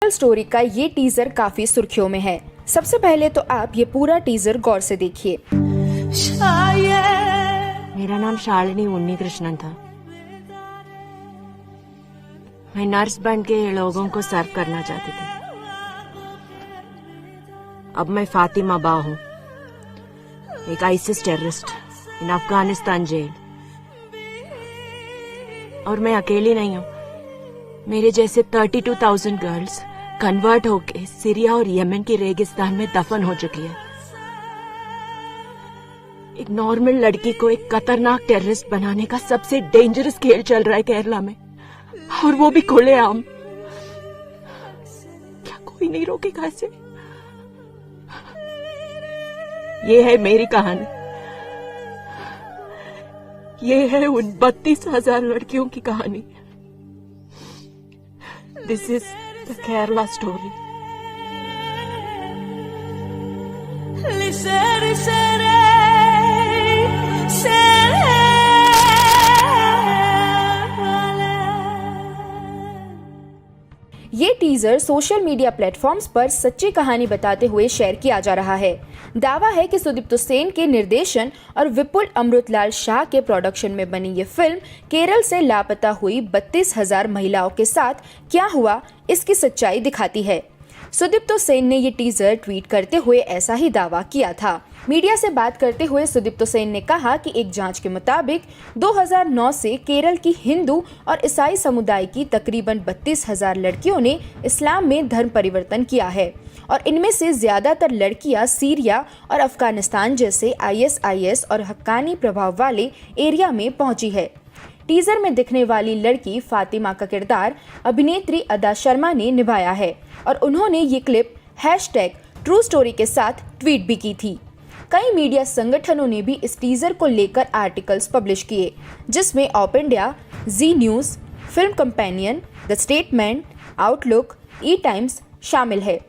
Story का ये teaser काफी सुर्खियों में है। सबसे पहले तो आप ये पूरा टीजर गौर से देखिए। मेरा नाम शालिनी उन्नीकृष्णन था। मैं नर्स बन के लोगों को सर्व करना चाहती थी। अब मैं फातिमा बा हूँ, एक ISIS terrorist in Afghanistan jail. और मैं अकेली नहीं हूँ, मेरे जैसे 32,000 गर्ल्स कन्वर्ट होके सीरिया और यमन के रेगिस्तान में दफन हो चुकी है। एक नॉर्मल लड़की को एक खतरनाक टेररिस्ट बनाने का सबसे डेंजरस खेल चल रहा है केरला में, और वो भी खुलेआम। क्या कोई नहीं रोकेगा इसे? ये है मेरी कहानी, ये है उन 32,000 लड़कियों की कहानी। This is the Kerala story. ये टीजर सोशल मीडिया प्लेटफॉर्म्स पर सच्ची कहानी बताते हुए शेयर किया जा रहा है। दावा है कि सुदीप्त सेन के निर्देशन और विपुल अमृतलाल शाह के प्रोडक्शन में बनी ये फिल्म केरल से लापता हुई 32,000 महिलाओं के साथ क्या हुआ, इसकी सच्चाई दिखाती है। सुदीप्त सेन ने ये टीजर ट्वीट करते हुए ऐसा ही दावा किया था। मीडिया से बात करते हुए सुदीप्त सेन ने कहा कि एक जांच के मुताबिक 2009 से केरल की हिंदू और ईसाई समुदाय की तकरीबन 32,000 लड़कियों ने इस्लाम में धर्म परिवर्तन किया है, और इनमें से ज्यादातर लड़कियां सीरिया और अफगानिस्तान जैसे ISIS और हक्कानी प्रभाव वाले एरिया में पहुंची है। टीजर में दिखने वाली लड़की फातिमा का किरदार अभिनेत्री अदा शर्मा ने निभाया है, और उन्होंने ये क्लिप #TrueStory के साथ ट्वीट भी की थी। कई मीडिया संगठनों ने भी इस टीजर को लेकर आर्टिकल्स पब्लिश किए, जिसमें OpIndia, Zee news, film companion, the statement, outlook, ETimes शामिल है।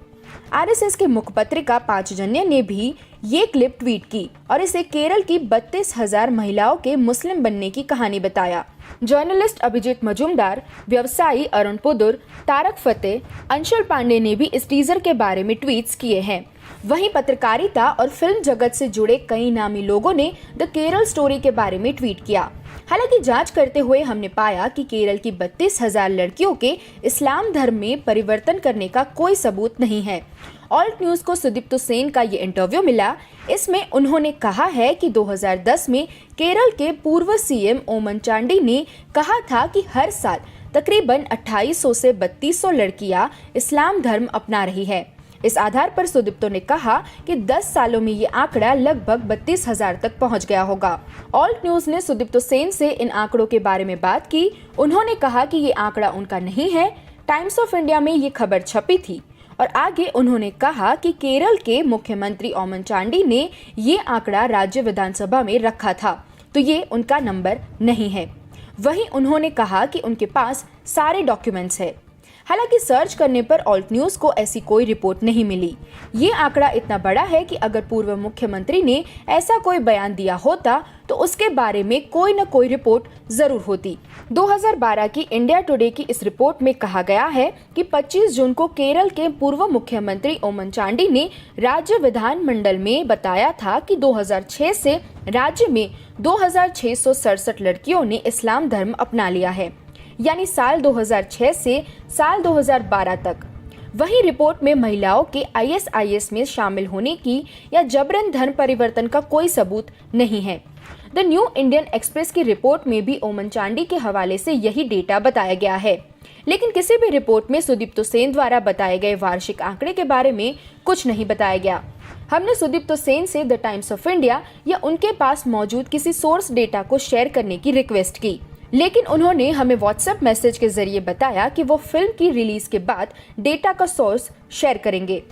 RSS के मुखपत्रिका पांचजन्य ने भी ये क्लिप ट्वीट की और इसे केरल की 32,000 महिलाओं के मुस्लिम बनने की कहानी बताया। जर्नलिस्ट अभिजीत मजूमदार, व्यवसायी अरुण पुदुर, तारक फतेह, अंशुल पांडे ने भी इस टीजर के बारे में ट्वीट्स किए हैं। वहीं पत्रकारिता और फिल्म जगत से जुड़े कई नामी लोगों ने द केरल स्टोरी के बारे में ट्वीट किया। हालांकि जांच करते हुए हमने पाया कि केरल की 32,000 लड़कियों के इस्लाम धर्म में परिवर्तन करने का कोई सबूत नहीं है। ऑल्ट न्यूज को सुदीप्त सेन का ये इंटरव्यू मिला। इसमें उन्होंने कहा है कि 2010 में केरल के पूर्व CM ओमन चांडी ने कहा था कि हर साल तकरीबन 2800 से 3200 लड़कियां इस्लाम धर्म अपना रही है। इस आधार पर सुदीप्तो ने कहा कि 10 सालों में ये आंकड़ा लगभग 32,000 तक पहुंच गया होगा। ऑल्ट न्यूज ने सुदीप्त सेन से इन आंकड़ों के बारे में बात की। उन्होंने कहा कि ये आंकड़ा उनका नहीं है, टाइम्स ऑफ इंडिया में ये खबर छपी थी, और आगे उन्होंने कहा कि केरल के मुख्यमंत्री ओमन चांडी ने ये आंकड़ा राज्य विधानसभा में रखा था, तो ये उनका नंबर नहीं है। वहीं उन्होंने कहा कि उनके पास सारे डॉक्यूमेंट्स है। हालांकि सर्च करने पर ऑल्ट न्यूज को ऐसी कोई रिपोर्ट नहीं मिली। ये आंकड़ा इतना बड़ा है कि अगर पूर्व मुख्यमंत्री ने ऐसा कोई बयान दिया होता तो उसके बारे में कोई न कोई रिपोर्ट जरूर होती। 2012 की इंडिया टुडे की इस रिपोर्ट में कहा गया है कि 25 जून को केरल के पूर्व मुख्यमंत्री ओमन चांडी ने राज्य विधानमंडल में बताया था कि 2006 से राज्य में 2,667 लड़कियों ने इस्लाम धर्म अपना लिया है, यानी साल 2006 से साल 2012 तक। वहीं रिपोर्ट में महिलाओं के ISIS में शामिल होने की या जबरन धर्म परिवर्तन का कोई सबूत नहीं है। द न्यू इंडियन एक्सप्रेस की रिपोर्ट में भी ओमन चांडी के हवाले से यही डेटा बताया गया है, लेकिन किसी भी रिपोर्ट में सुदीप्त सेन द्वारा बताए गए वार्षिक आंकड़े के बारे में कुछ नहीं बताया गया। हमने सुदीप्त सेन से द टाइम्स ऑफ इंडिया या उनके पास मौजूद किसी सोर्स डेटा को शेयर करने की रिक्वेस्ट की, लेकिन उन्होंने हमें व्हाट्सएप मैसेज के जरिए बताया कि वो फिल्म की रिलीज के बाद डेटा का सोर्स शेयर करेंगे।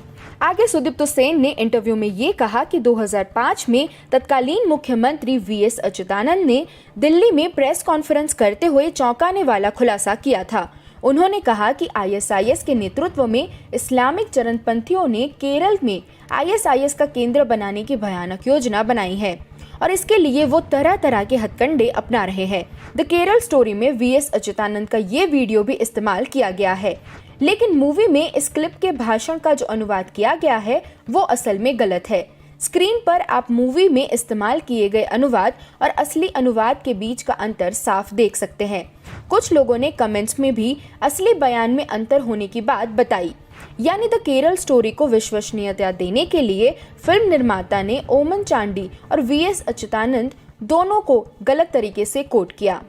आगे सुदीप्त सेन ने इंटरव्यू में ये कहा कि 2005 में तत्कालीन मुख्यमंत्री VS अच्युतानंद ने दिल्ली में प्रेस कॉन्फ्रेंस करते हुए चौंकाने वाला खुलासा किया था। उन्होंने कहा कि ISIS के नेतृत्व में इस्लामिक चरमपंथियों ने केरल में ISIS का केंद्र बनाने की भयानक योजना बनाई है, और इसके लिए वो तरह तरह के हथकंडे अपना रहे हैं। द केरल स्टोरी में VS अच्युतानंद का ये वीडियो भी इस्तेमाल किया गया है, लेकिन मूवी में इस क्लिप के भाषण का जो अनुवाद किया गया है वो असल में गलत है। स्क्रीन पर आप मूवी में इस्तेमाल किए गए अनुवाद और असली अनुवाद के बीच का अंतर साफ देख सकते हैं। कुछ लोगों ने कमेंट्स में भी असली बयान में अंतर होने की बात बताई। यानी द केरल स्टोरी को विश्वसनीयता देने के लिए फिल्म निर्माता ने ओमन चांडी और वीएस अच्युतानंद दोनों को गलत तरीके से कोट किया।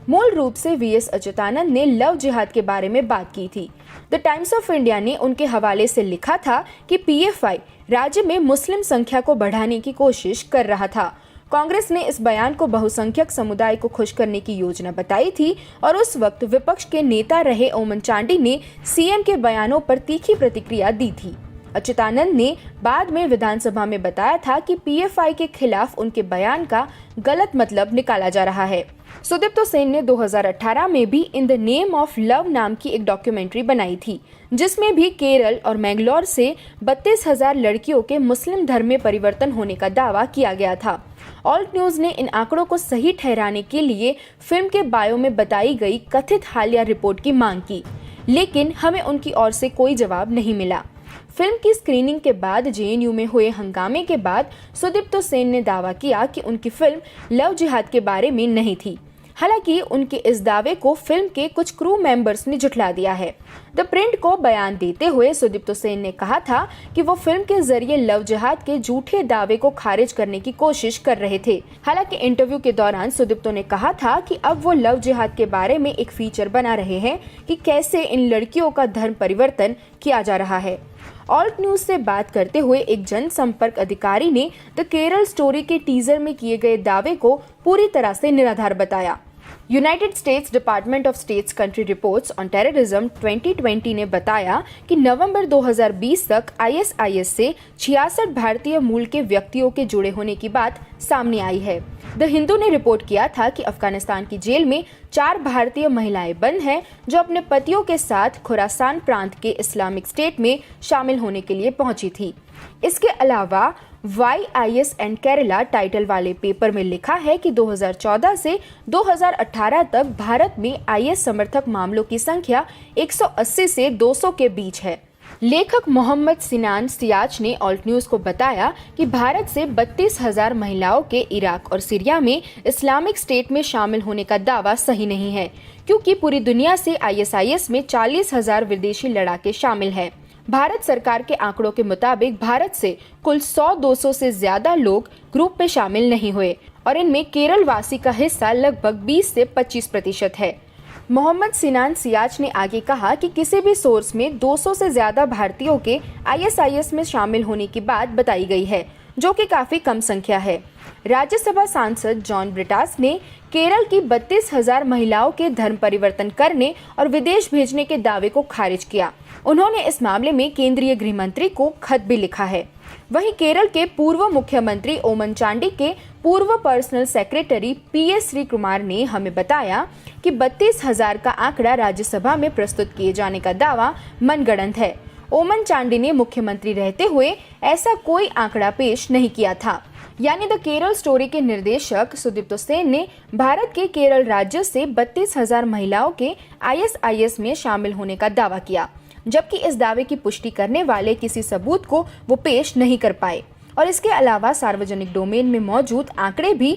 मूल रूप से वीएस अच्युतानंद ने लव जिहाद के बारे में बात की थी। द टाइम्स ऑफ इंडिया ने उनके हवाले से लिखा था कि पीएफआई राज्य में मुस्लिम संख्या को बढ़ाने की कोशिश कर रहा था। कांग्रेस ने इस बयान को बहुसंख्यक समुदाय को खुश करने की योजना बताई थी और उस वक्त विपक्ष के नेता रहे ओमन चांडी ने सीएम के बयानों पर तीखी प्रतिक्रिया दी थी। अच्युतानंद ने बाद में विधानसभा में बताया था कि पीएफआई के खिलाफ उनके बयान का गलत मतलब निकाला जा रहा है। सुदीप्तो सेन ने 2018 में भी in the name of love नाम की एक डॉक्यूमेंट्री बनाई थी, जिसमें भी केरल और मैंगलोर से 32,000 लड़कियों के मुस्लिम धर्म में परिवर्तन होने का दावा किया गया था। ऑल्ट न्यूज ने इन आंकड़ों को सही ठहराने के लिए फिल्म के बायो में बताई गई कथित हालिया रिपोर्ट की मांग की, लेकिन हमें उनकी ओर से कोई जवाब नहीं मिला। फिल्म की स्क्रीनिंग के बाद जेएनयू में हुए हंगामे के बाद सुदीप्तो सेन ने दावा किया कि उनकी फिल्म लव जिहाद के बारे में नहीं थी। हालांकि उनके इस दावे को फिल्म के कुछ क्रू मेंबर्स ने झुठला दिया है। द प्रिंट को बयान देते हुए सुदीप्तो सेन ने कहा था कि वो फिल्म के जरिए लव जिहाद के झूठे दावे को खारिज करने की कोशिश कर रहे थे। हालांकि इंटरव्यू के दौरान सुदीप्तो ने कहा था कि अब वो लव जिहाद के बारे में एक फीचर बना रहे हैं कि कैसे इन लड़कियों का धर्म परिवर्तन किया जा रहा है। ऑल्ट न्यूज से बात करते हुए एक जनसंपर्क अधिकारी ने द केरल स्टोरी के टीजर में किए गए दावे को पूरी तरह से निराधार बताया। United states department of states country reports on terrorism 2020 ने बताया कि नवंबर 2020 तक आईएसआईएस से 66 भारतीय मूल के व्यक्तियों के जुड़े होने की बात सामने आई है। द हिंदू ने रिपोर्ट किया था कि अफगानिस्तान की जेल में 4 भारतीय महिलाएं बंद हैं, जो अपने पतियों के साथ खुरासान प्रांत के इस्लामिक स्टेट में शामिल होने के लिए पहुंची थी। इसके अलावा why IS and Kerala title वाले पेपर में लिखा है कि 2014 से 2018 तक भारत में आईएस समर्थक मामलों की संख्या 180 से 200 के बीच है। लेखक मोहम्मद सिनान सियाच ने ऑल्ट न्यूज को बताया कि भारत से 32,000 महिलाओं के इराक और सीरिया में इस्लामिक स्टेट में शामिल होने का दावा सही नहीं है, क्योंकि पूरी दुनिया से आईएसआईएस में 40,000 विदेशी लड़ाके शामिल हैं। भारत सरकार के आंकड़ों के मुताबिक भारत से कुल 100-200 से ज्यादा लोग ग्रुप में शामिल नहीं हुए और इनमें केरल वासी का हिस्सा लगभग 20 से 25% है। मोहम्मद सिनान सियाच ने आगे कहा कि किसी भी सोर्स में 200 से ज्यादा भारतीयों के आईएसआईएस में शामिल होने की बात बताई गई है, जो कि काफी कम संख्या है। राज्यसभा सांसद जॉन ब्रिटास ने केरल की 32,000 महिलाओं के धर्म परिवर्तन करने और विदेश भेजने के दावे को खारिज किया। उन्होंने इस मामले में केंद्रीय गृह मंत्री को खत भी लिखा है। वहीं केरल के पूर्व मुख्यमंत्री ओमन चांडी के पूर्व personal secretary PS Shri Kumar ने हमें बताया कि 32,000 का आंकड़ा राज्यसभा में प्रस्तुत किए जाने का दावा मनगढ़ंत है। ओमन चांडी ने मुख्यमंत्री रहते हुए ऐसा कोई आंकड़ा पेश नहीं किया था। यानी द केरल स्टोरी के निर्देशक सुदीप्तो सेन ने भारत के केरल राज्य से 32,000 महिलाओं के आईएसआईएस में शामिल होने का दावा किया, जबकि इस दावे की पुष्टि करने वाले किसी सबूत को वो पेश नहीं कर पाए और इसके अलावा सार्वजनिक डोमेन में मौजूद आंकड़े भी